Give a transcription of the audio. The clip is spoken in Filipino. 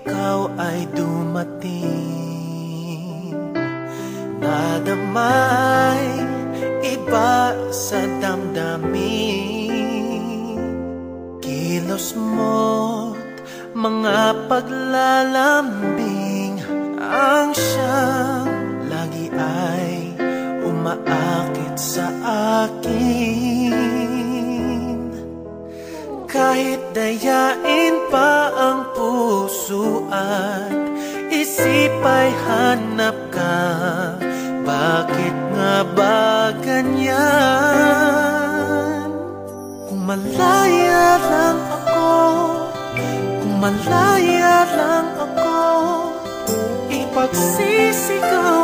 ikaw ay dumating. Nadamay iba sa damdamin, kilos mo't mga paglalambing ang siyang lagi ay umaakit sa akin. Kahit dayain pa ang puso at isip ay hanap ka, bakit nga ba ganyan? Kung malaya lang ako, kung malaya lang ako, ipagsisigaw